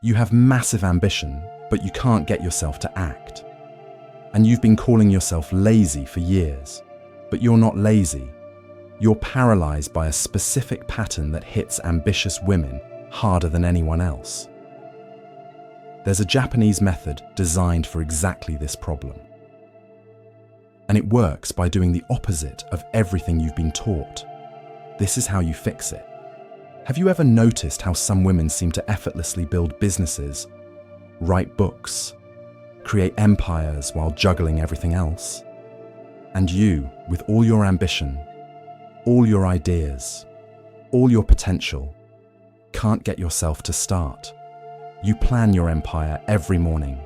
You have massive ambition, but you can't get yourself to act. And you've been calling yourself lazy for years, but you're not lazy. You're paralyzed by a specific pattern that hits ambitious women harder than anyone else. There's a Japanese method designed for exactly this problem. And it works by doing the opposite of everything you've been taught. This is how you fix it. Have you ever noticed how some women seem to effortlessly build businesses, write books, create empires while juggling everything else? And you, with all your ambition, all your ideas, all your potential, can't get yourself to start. You plan your empire every morning.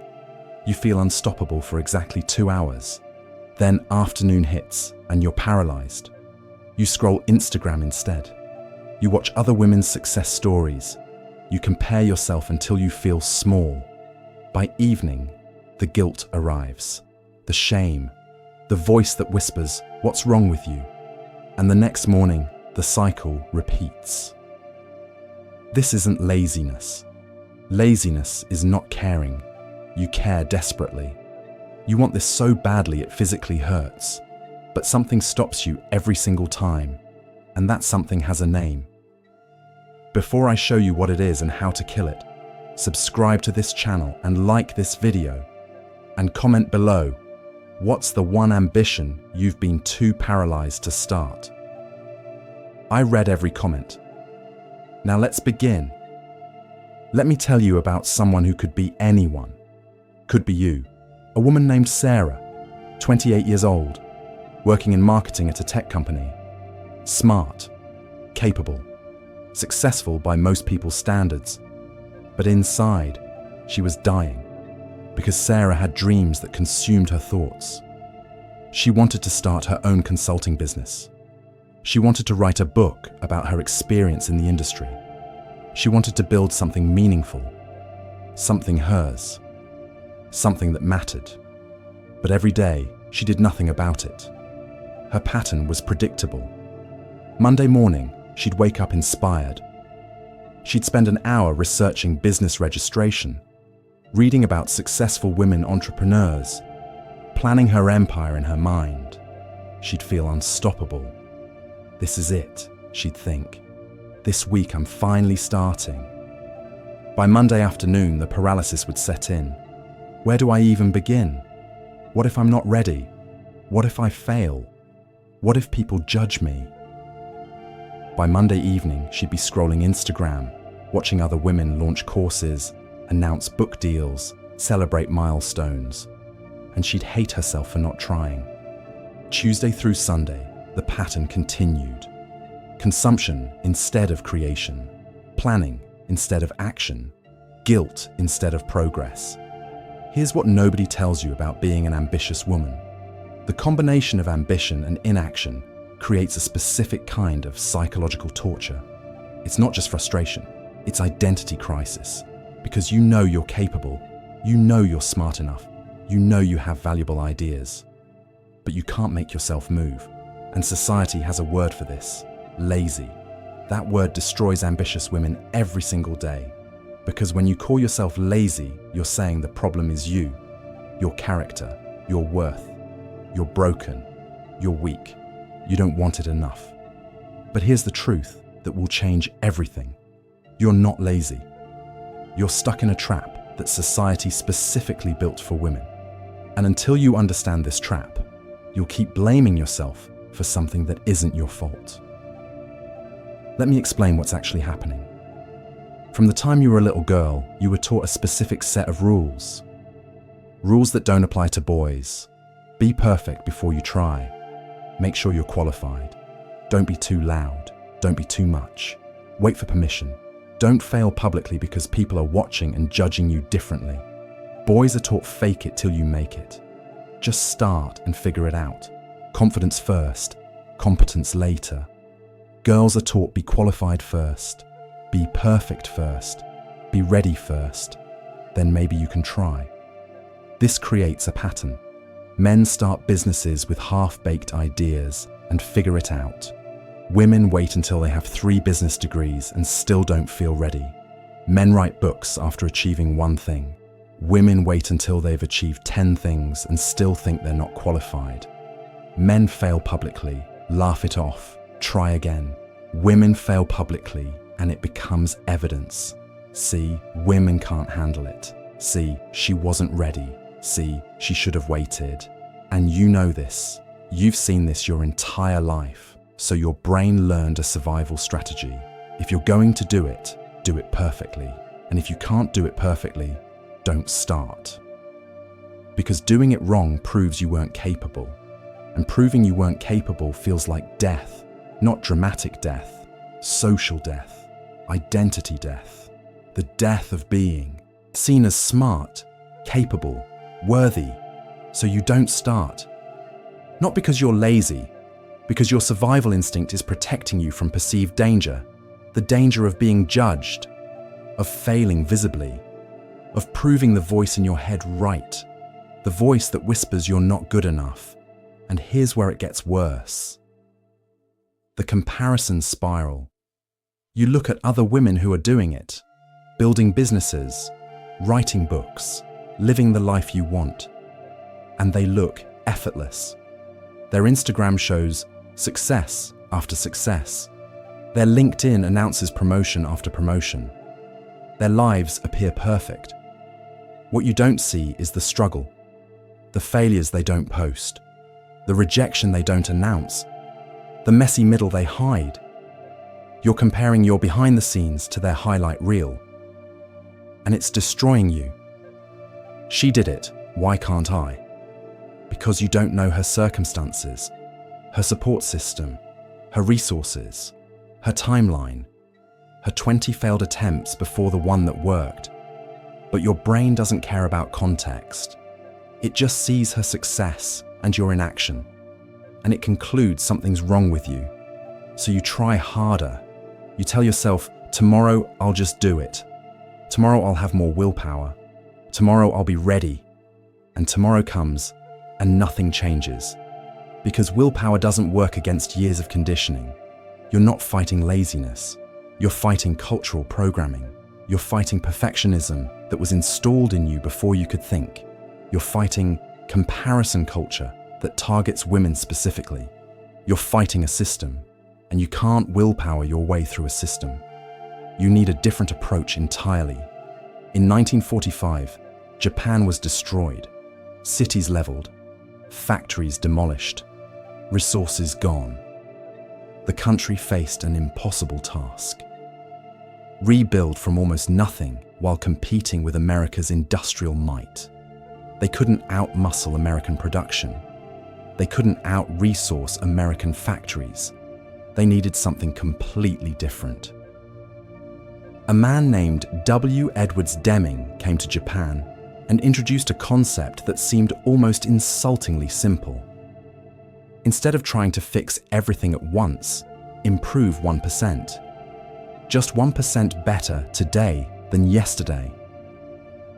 You feel unstoppable for exactly 2 hours. Then afternoon hits and you're paralyzed. You scroll Instagram instead. You watch other women's success stories. You compare yourself until you feel small. By evening, the guilt arrives, the shame, the voice that whispers, "What's wrong with you?" And the next morning, the cycle repeats. This isn't laziness. Laziness is not caring. You care desperately. You want this so badly it physically hurts. But something stops you every single time, and that something has a name. Before I show you what it is and how to kill it, subscribe to this channel and like this video, and comment below, what's the one ambition you've been too paralyzed to start? I read every comment. Now let's begin. Let me tell you about someone who could be anyone. Could be you, a woman named Sarah, 28 years old, working in marketing at a tech company. Smart, capable, successful by most people's standards. But inside, she was dying because Sarah had dreams that consumed her thoughts. She wanted to start her own consulting business. She wanted to write a book about her experience in the industry. She wanted to build something meaningful, something hers, something that mattered. But every day, she did nothing about it. Her pattern was predictable. Monday morning, she'd wake up inspired. She'd spend an hour researching business registration, reading about successful women entrepreneurs, planning her empire in her mind. She'd feel unstoppable. This is it, she'd think. This week I'm finally starting. By Monday afternoon, the paralysis would set in. Where do I even begin? What if I'm not ready? What if I fail? What if people judge me? By Monday evening, she'd be scrolling Instagram, watching other women launch courses, announce book deals, celebrate milestones, and she'd hate herself for not trying. Tuesday through Sunday, the pattern continued. Consumption instead of creation, planning instead of action, guilt instead of progress. Here's what nobody tells you about being an ambitious woman. The combination of ambition and inaction creates a specific kind of psychological torture. It's not just frustration, it's identity crisis. Because you know you're capable, you know you're smart enough, you know you have valuable ideas. But you can't make yourself move. And society has a word for this, lazy. That word destroys ambitious women every single day. Because when you call yourself lazy, you're saying the problem is you, your character, your worth. You're broken, you're weak, you don't want it enough. But here's the truth that will change everything. You're not lazy. You're stuck in a trap that society specifically built for women. And until you understand this trap, you'll keep blaming yourself for something that isn't your fault. Let me explain what's actually happening. From the time you were a little girl, you were taught a specific set of rules. Rules that don't apply to boys. Be perfect before you try. Make sure you're qualified. Don't be too loud. Don't be too much. Wait for permission. Don't fail publicly because people are watching and judging you differently. Boys are taught fake it till you make it. Just start and figure it out. Confidence first, competence later. Girls are taught be qualified first, be perfect first, be ready first, then maybe you can try. This creates a pattern. Men start businesses with half-baked ideas and figure it out. Women wait until they have 3 business degrees and still don't feel ready. Men write books after achieving one thing. Women wait until they've achieved 10 things and still think they're not qualified. Men fail publicly, laugh it off, try again. Women fail publicly and it becomes evidence. See, women can't handle it. See, she wasn't ready. See, she should have waited. And you know this. You've seen this your entire life. So your brain learned a survival strategy. If you're going to do it perfectly. And if you can't do it perfectly, don't start. Because doing it wrong proves you weren't capable. And proving you weren't capable feels like death. Not dramatic death, social death, identity death. The death of being. Seen as smart, capable, worthy. So you don't start. Not because you're lazy, because your survival instinct is protecting you from perceived danger. The danger of being judged, of failing visibly, of proving the voice in your head right, the voice that whispers you're not good enough. And here's where it gets worse. The comparison spiral. You look at other women who are doing it, building businesses, writing books, living the life you want, and they look effortless. Their Instagram shows success after success. Their LinkedIn announces promotion after promotion. Their lives appear perfect. What you don't see is the struggle, the failures they don't post, the rejection they don't announce, the messy middle they hide. You're comparing your behind the scenes to their highlight reel, and it's destroying you. She did it, why can't I? Because you don't know her circumstances, her support system, her resources, her timeline, her 20 failed attempts before the one that worked. But your brain doesn't care about context. It just sees her success and your inaction, and it concludes something's wrong with you. So you try harder. You tell yourself, tomorrow I'll just do it. Tomorrow I'll have more willpower. Tomorrow I'll be ready. And tomorrow comes and nothing changes. Because willpower doesn't work against years of conditioning. You're not fighting laziness. You're fighting cultural programming. You're fighting perfectionism that was installed in you before you could think. You're fighting comparison culture that targets women specifically. You're fighting a system, and you can't willpower your way through a system. You need a different approach entirely. In 1945, Japan was destroyed, cities leveled, factories demolished, resources gone. The country faced an impossible task. Rebuild from almost nothing while competing with America's industrial might. They couldn't out-muscle American production. They couldn't out-resource American factories. They needed something completely different. A man named W. Edwards Deming came to Japan and introduced a concept that seemed almost insultingly simple. Instead of trying to fix everything at once, improve 1%. Just 1% better today than yesterday.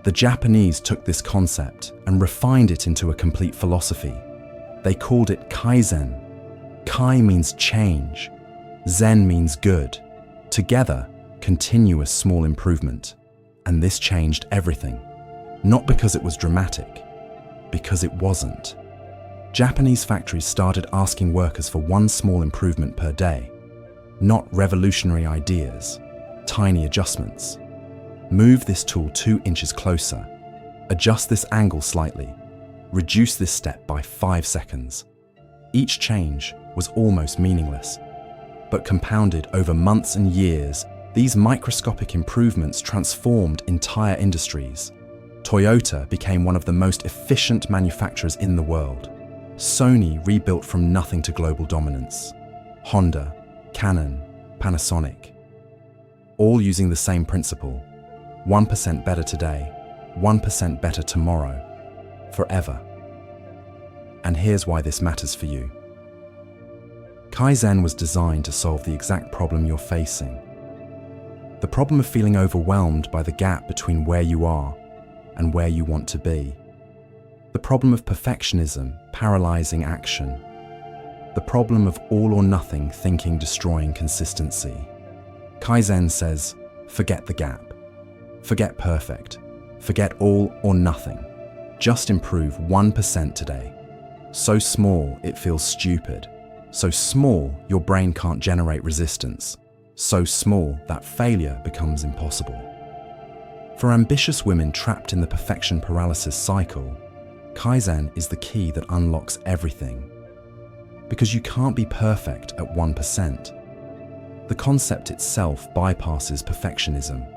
The Japanese took this concept and refined it into a complete philosophy. They called it Kaizen. Kai means change. Zen means good. Together, continuous small improvement. And this changed everything. Not because it was dramatic, because it wasn't. Japanese factories started asking workers for one small improvement per day. Not revolutionary ideas, tiny adjustments. Move this tool 2 inches closer. Adjust this angle slightly. Reduce this step by 5 seconds. Each change was almost meaningless, but compounded over months and years, these microscopic improvements transformed entire industries. Toyota became one of the most efficient manufacturers in the world. Sony rebuilt from nothing to global dominance. Honda, Canon, Panasonic, all using the same principle. 1% better today, 1% better tomorrow, forever. And here's why this matters for you. Kaizen was designed to solve the exact problem you're facing. The problem of feeling overwhelmed by the gap between where you are and where you want to be. The problem of perfectionism paralyzing action. The problem of all or nothing thinking destroying consistency. Kaizen says, forget the gap. Forget perfect. Forget all or nothing. Just improve 1% today. So small it feels stupid. So small your brain can't generate resistance. So small that failure becomes impossible. For ambitious women trapped in the perfection paralysis cycle, Kaizen is the key that unlocks everything. Because you can't be perfect at 1%. The concept itself bypasses perfectionism.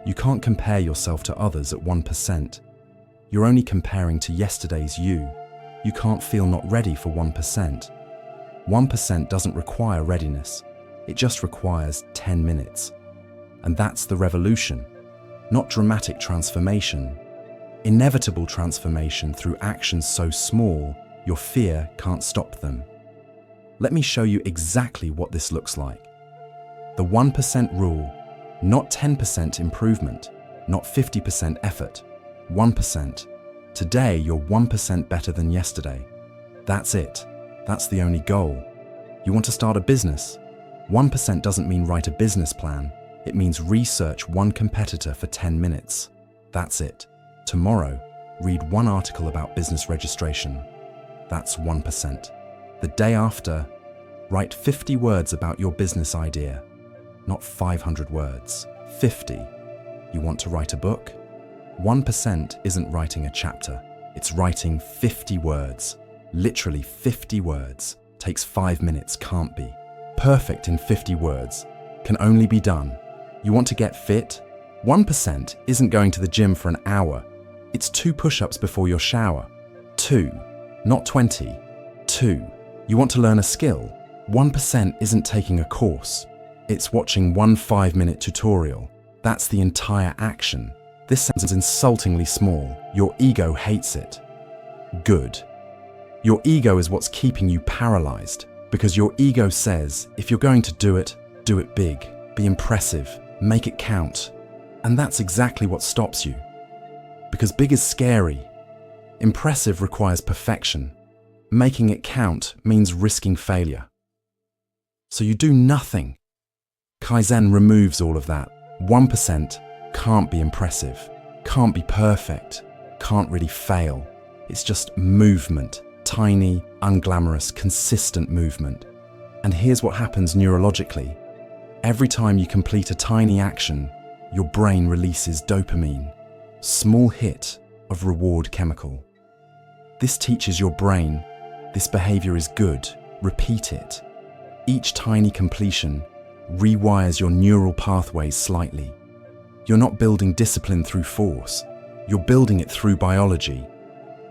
You can't compare yourself to others at 1%. You're only comparing to yesterday's you. You can't feel not ready for 1%. 1% doesn't require readiness. It just requires 10 minutes. And that's the revolution. Not dramatic transformation. Inevitable transformation through actions so small, your fear can't stop them. Let me show you exactly what this looks like. The 1% rule, not 10% improvement, not 50% effort, 1%. Today, you're 1% better than yesterday. That's it. That's the only goal. You want to start a business? 1% doesn't mean write a business plan. It means research one competitor for 10 minutes. That's it. Tomorrow, read one article about business registration. That's 1%. The day after, write 50 words about your business idea. Not 500 words, 50. You want to write a book? 1% isn't writing a chapter. It's writing 50 words. Literally 50 words. Takes 5 minutes, can't be. Perfect in 50 words. Can only be done. You want to get fit? 1% isn't going to the gym for an hour. It's 2 push-ups before your shower. 2, not 20. 2. You want to learn a skill? 1% isn't taking a course. It's watching one 5-minute tutorial. That's the entire action. This sounds insultingly small. Your ego hates it. Good. Your ego is what's keeping you paralyzed, because your ego says, if you're going to do it big, be impressive, make it count. And that's exactly what stops you. Because big is scary. Impressive requires perfection. Making it count means risking failure. So you do nothing. Kaizen removes all of that. 1% can't be impressive, can't be perfect, can't really fail. It's just movement, tiny, unglamorous, consistent movement. And here's what happens neurologically. Every time you complete a tiny action, your brain releases dopamine, small hit of reward chemical. This teaches your brain, this behavior is good, repeat it. Each tiny completion rewires your neural pathways slightly. You're not building discipline through force, you're building it through biology.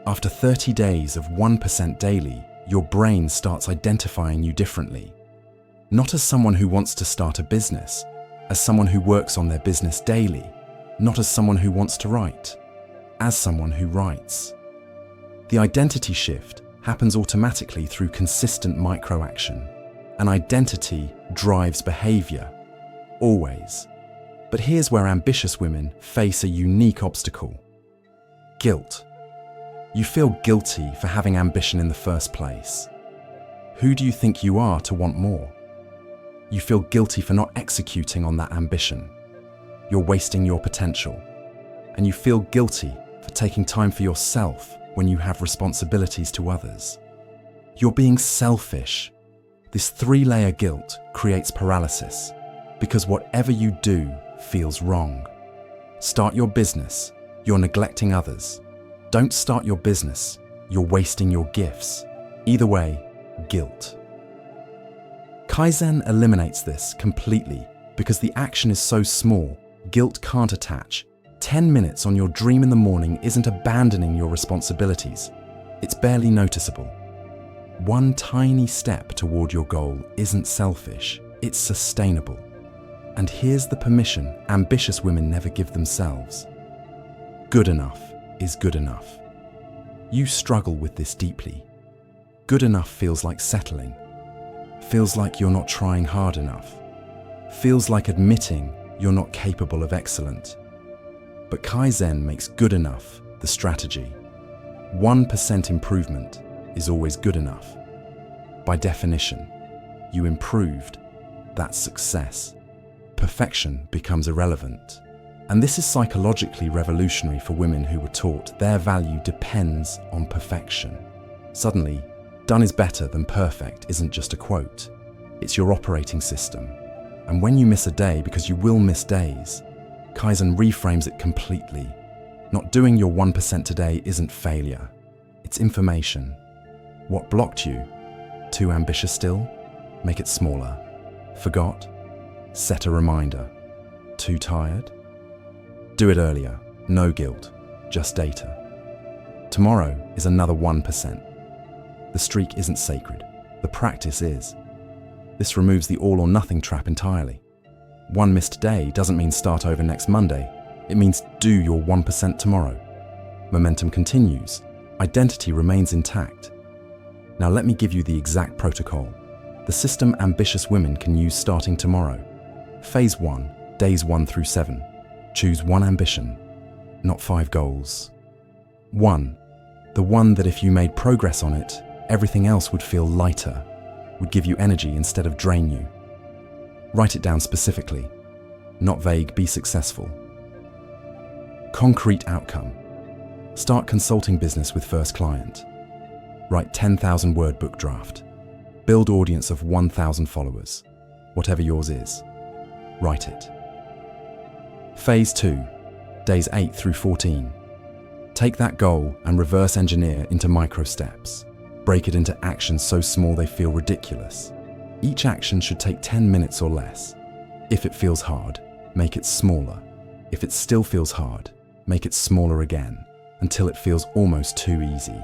After 30 days of 1% daily, your brain starts identifying you differently. Not as someone who wants to start a business, as someone who works on their business daily, not as someone who wants to write, as someone who writes. The identity shift happens automatically through consistent micro-action. An identity drives behavior, always. But here's where ambitious women face a unique obstacle. Guilt. You feel guilty for having ambition in the first place. Who do you think you are to want more? You feel guilty for not executing on that ambition. You're wasting your potential. And you feel guilty for taking time for yourself when you have responsibilities to others. You're being selfish. This 3-layer guilt creates paralysis because whatever you do feels wrong. Start your business, you're neglecting others. Don't start your business, you're wasting your gifts. Either way, guilt. Kaizen eliminates this completely because the action is so small, guilt can't attach. 10 minutes on your dream in the morning isn't abandoning your responsibilities. It's barely noticeable. One tiny step toward your goal isn't selfish, it's sustainable. And here's the permission ambitious women never give themselves. Good enough is good enough. You struggle with this deeply. Good enough feels like settling. Feels like you're not trying hard enough. Feels like admitting you're not capable of excellent. But Kaizen makes good enough the strategy. 1% improvement is always good enough. By definition, you improved, that's success. Perfection becomes irrelevant. And this is psychologically revolutionary for women who were taught their value depends on perfection. Suddenly, done is better than perfect isn't just a quote. It's your operating system. And when you miss a day, because you will miss days, Kaizen reframes it completely. Not doing your 1% today isn't failure. It's information. What blocked you? Too ambitious still? Make it smaller. Forgot? Set a reminder. Too tired? Do it earlier. No guilt. Just data. Tomorrow is another 1%. The streak isn't sacred. The practice is. This removes the all or nothing trap entirely. One missed day doesn't mean start over next Monday. It means do your 1% tomorrow. Momentum continues. Identity remains intact. Now let me give you the exact protocol. The system ambitious women can use starting tomorrow. Phase 1, days 1 through 7. Choose one ambition, not 5 goals. 1. The one that if you made progress on it, everything else would feel lighter, would give you energy instead of drain you. Write it down specifically. Not vague, be successful. Concrete outcome. Start consulting business with first client. Write 10,000 word book draft. Build audience of 1,000 followers. Whatever yours is. Write it. Phase 2, days 8 through 14. Take that goal and reverse engineer into micro steps. Break it into actions so small they feel ridiculous. Each action should take 10 minutes or less. If it feels hard, make it smaller. If it still feels hard, make it smaller again, until it feels almost too easy.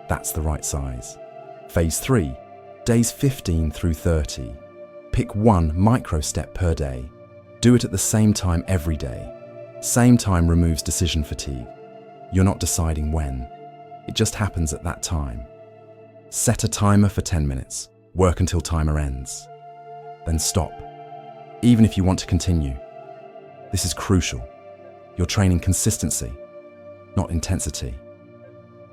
That's the right size. Phase 3, days 15 through 30. Pick one micro step per day. Do it at the same time every day. Same time removes decision fatigue. You're not deciding when. It just happens at that time. Set a timer for 10 minutes. Work until timer ends. Then stop, even if you want to continue. This is crucial. You're training consistency, not intensity.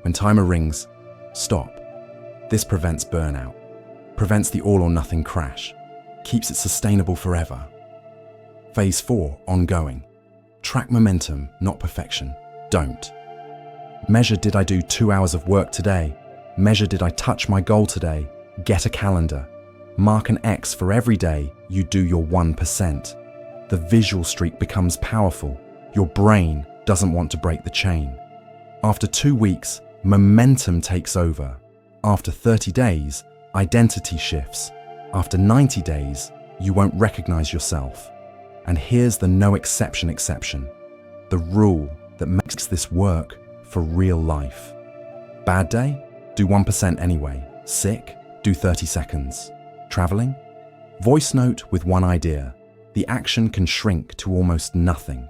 When timer rings, stop. This prevents burnout, prevents the all or nothing crash, keeps it sustainable forever. Phase 4, ongoing. Track momentum, not perfection. Don't. Measure, did I do 2 hours of work today? Measure, did I touch my goal today? Get a calendar. Mark an X for every day you do your 1%. The visual streak becomes powerful. Your brain doesn't want to break the chain. After 2 weeks, momentum takes over. After 30 days, identity shifts. After 90 days, you won't recognize yourself. And here's the no exception exception. The rule that makes this work for real life. Bad day? Do 1% anyway. Sick? Do 30 seconds. Traveling? Voice note with one idea. The action can shrink to almost nothing,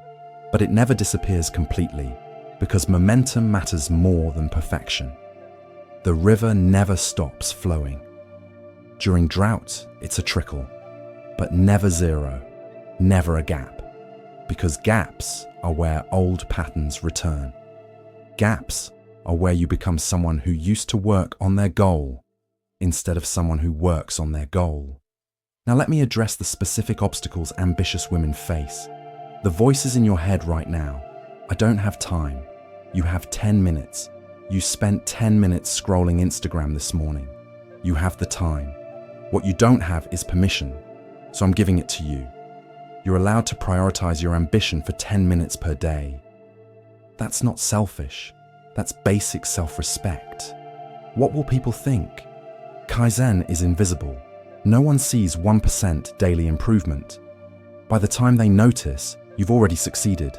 but it never disappears completely because momentum matters more than perfection. The river never stops flowing. During drought, it's a trickle, but never zero, never a gap, because gaps are where old patterns return. Gaps are where you become someone who used to work on their goal instead of someone who works on their goal. Now let me address the specific obstacles ambitious women face. The voices in your head right now. I don't have time. You have 10 minutes. You spent 10 minutes scrolling Instagram this morning. You have the time. What you don't have is permission, so I'm giving it to you. You're allowed to prioritize your ambition for 10 minutes per day. That's not selfish. That's basic self-respect. What will people think? Kaizen is invisible. No one sees 1% daily improvement. By the time they notice, you've already succeeded.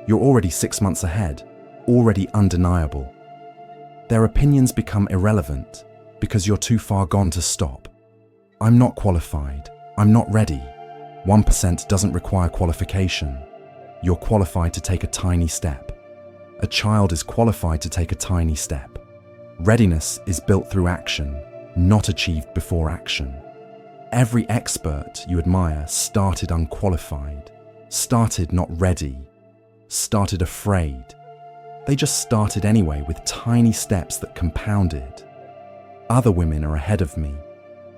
You're already 6 months ahead, already undeniable. Their opinions become irrelevant because you're too far gone to stop. I'm not qualified. I'm not ready. 1% doesn't require qualification. You're qualified to take a tiny step. A child is qualified to take a tiny step. Readiness is built through action, not achieved before action. Every expert you admire started unqualified, started not ready, started afraid. They just started anyway with tiny steps that compounded. Other women are ahead of me.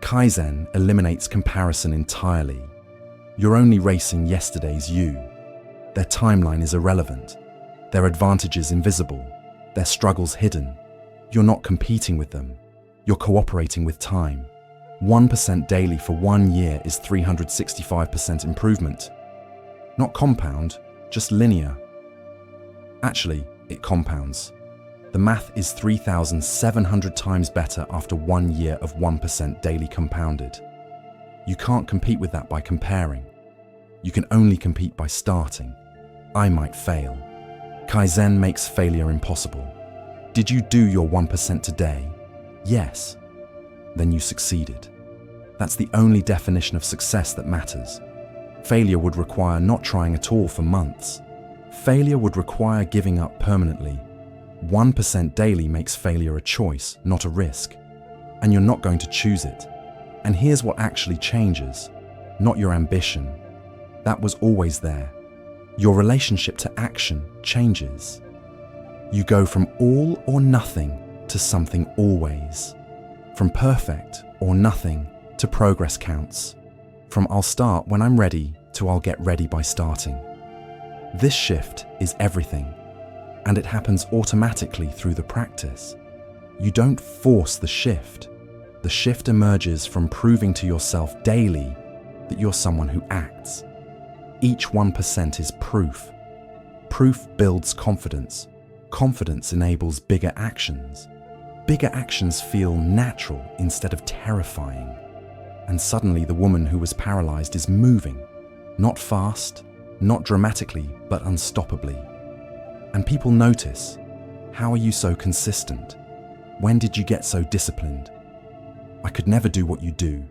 Kaizen eliminates comparison entirely. You're only racing yesterday's you. Their timeline is irrelevant. Their advantages invisible. Their struggles hidden. You're not competing with them. You're cooperating with time. 1% daily for 1 year is 365% improvement. Not compound, just linear. Actually, it compounds. The math is 3,700 times better after 1 year of 1% daily compounded. You can't compete with that by comparing. You can only compete by starting. I might fail. Kaizen makes failure impossible. Did you do your 1% today? Yes. Then you succeeded. That's the only definition of success that matters. Failure would require not trying at all for months. Failure would require giving up permanently. 1% daily makes failure a choice, not a risk. And you're not going to choose it. And here's what actually changes. Not your ambition. That was always there. Your relationship to action changes. You go from all or nothing to something always. From perfect or nothing to progress counts. From I'll start when I'm ready to I'll get ready by starting. This shift is everything, and it happens automatically through the practice. You don't force the shift. The shift emerges from proving to yourself daily that you're someone who acts. Each 1% is proof. Proof builds confidence. Confidence enables bigger actions. Bigger actions feel natural instead of terrifying. And suddenly the woman who was paralyzed is moving. Not fast, not dramatically, but unstoppably. And people notice. How are you so consistent? When did you get so disciplined? I could never do what you do.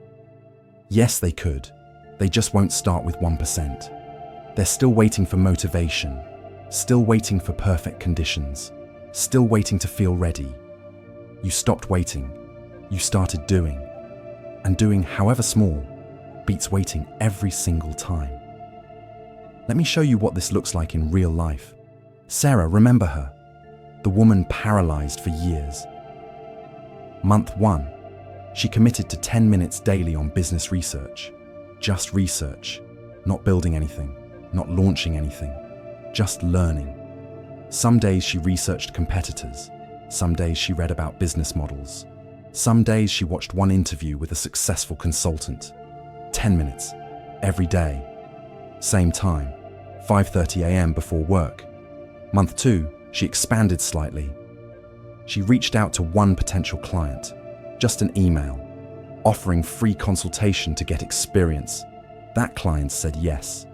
Yes, they could. They just won't start with 1%. They're still waiting for motivation, still waiting for perfect conditions, still waiting to feel ready. You stopped waiting. You started doing. And doing, however small, beats waiting every single time. Let me show you what this looks like in real life. Sarah, remember her? The woman paralyzed for years. Month 1, she committed to 10 minutes daily on business research. Just research, not building anything, not launching anything, just learning. Some days she researched competitors. Some days she read about business models. Some days she watched one interview with a successful consultant. 10 minutes, every day. Same time, 5:30 a.m. before work. Month 2, she expanded slightly. She reached out to one potential client, just an email, offering free consultation to get experience. That client said yes.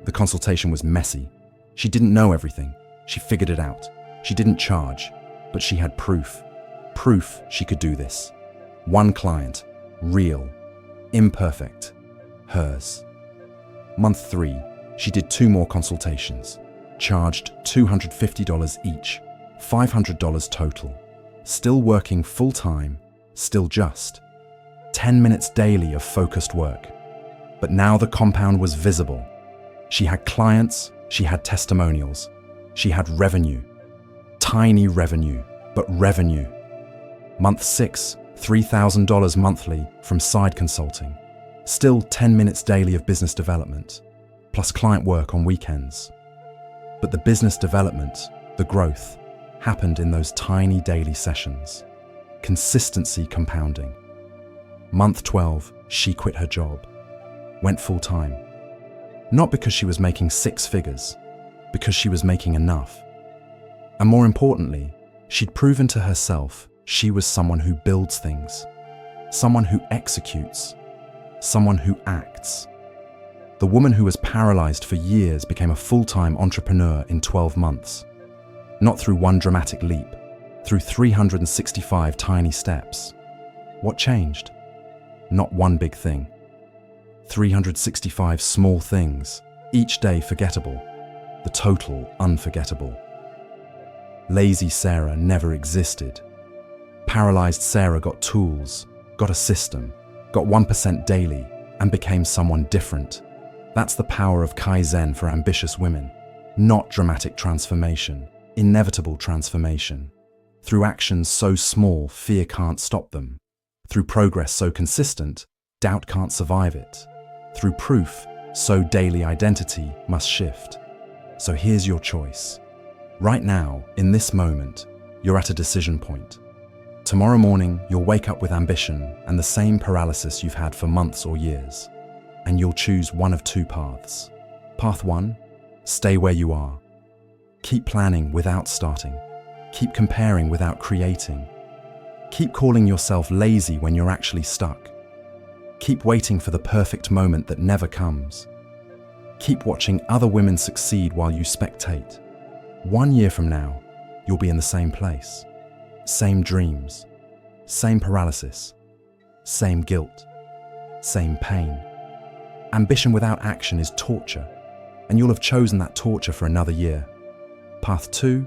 The consultation was messy. She didn't know everything. She figured it out. She didn't charge, but she had proof. Proof she could do this. One client, real, imperfect, hers. Month 3, she did 2 more consultations, charged $250 each, $500 total. Still working full-time, still just 10 minutes daily of focused work. But now the compound was visible. She had clients, she had testimonials, she had revenue. Tiny revenue, but revenue. Month 6, $3,000 monthly from side consulting. Still 10 minutes daily of business development, plus client work on weekends. But the business development, the growth, happened in those tiny daily sessions. Consistency compounding. Month 12, she quit her job, went full-time. Not because she was making 6 figures, because she was making enough. And more importantly, she'd proven to herself she was someone who builds things, someone who executes, someone who acts. The woman who was paralyzed for years became a full-time entrepreneur in 12 months. Not through one dramatic leap, through 365 tiny steps. What changed? Not one big thing. 365 small things, each day forgettable, the total unforgettable. Lazy Sarah never existed. Paralyzed Sarah got tools, got a system, got 1% daily, and became someone different. That's the power of Kaizen for ambitious women. Not dramatic transformation, inevitable transformation. Through actions so small, fear can't stop them. Through progress so consistent, doubt can't survive it. Through proof, so daily identity must shift. So here's your choice. Right now, in this moment, you're at a decision point. Tomorrow morning, you'll wake up with ambition and the same paralysis you've had for months or years. And you'll choose one of two paths. Path 1, stay where you are. Keep planning without starting. Keep comparing without creating. Keep calling yourself lazy when you're actually stuck. Keep waiting for the perfect moment that never comes. Keep watching other women succeed while you spectate. 1 year from now, you'll be in the same place. Same dreams, same paralysis, same guilt, same pain. Ambition without action is torture, and you'll have chosen that torture for another year. Path 2,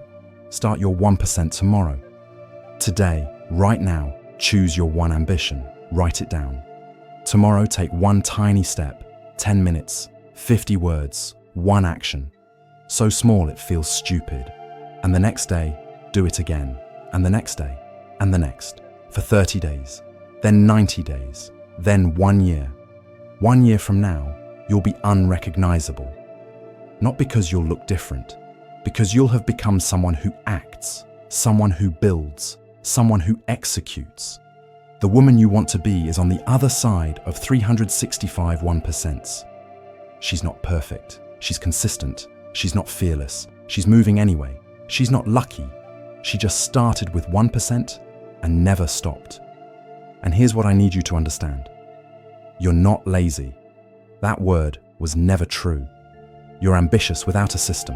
start your 1% tomorrow. Today, right now, choose your one ambition. Write it down. Tomorrow, take one tiny step, 10 minutes, 50 words, one action. So small it feels stupid. And the next day, do it again. And the next day, and the next, for 30 days, then 90 days, then 1 year. 1 year from now, you'll be unrecognizable. Not because you'll look different, because you'll have become someone who acts, someone who builds, someone who executes. The woman you want to be is on the other side of 365 1%. She's not perfect, she's consistent, she's not fearless, she's moving anyway, she's not lucky. She just started with 1% and never stopped. And here's what I need you to understand. You're not lazy. That word was never true. You're ambitious without a system.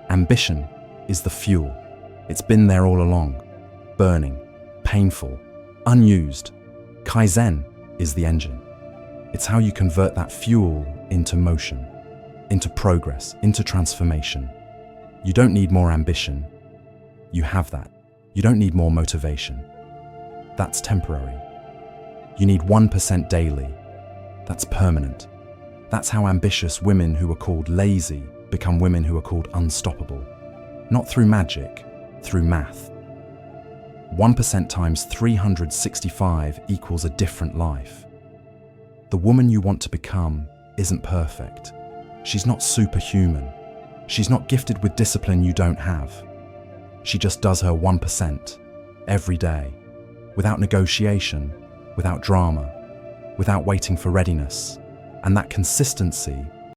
Ambition is the fuel. It's been there all along. Burning, painful, unused. Kaizen is the engine. It's how you convert that fuel into motion, into progress, into transformation. You don't need more ambition. You have that. You don't need more motivation. That's temporary. You need 1% daily. That's permanent. That's how ambitious women who are called lazy become women who are called unstoppable. Not through magic, through math. 1% times 365 equals a different life. The woman you want to become isn't perfect. She's not superhuman. She's not gifted with discipline you don't have. She just does her 1% every day, without negotiation, without drama, without waiting for readiness. And that consistency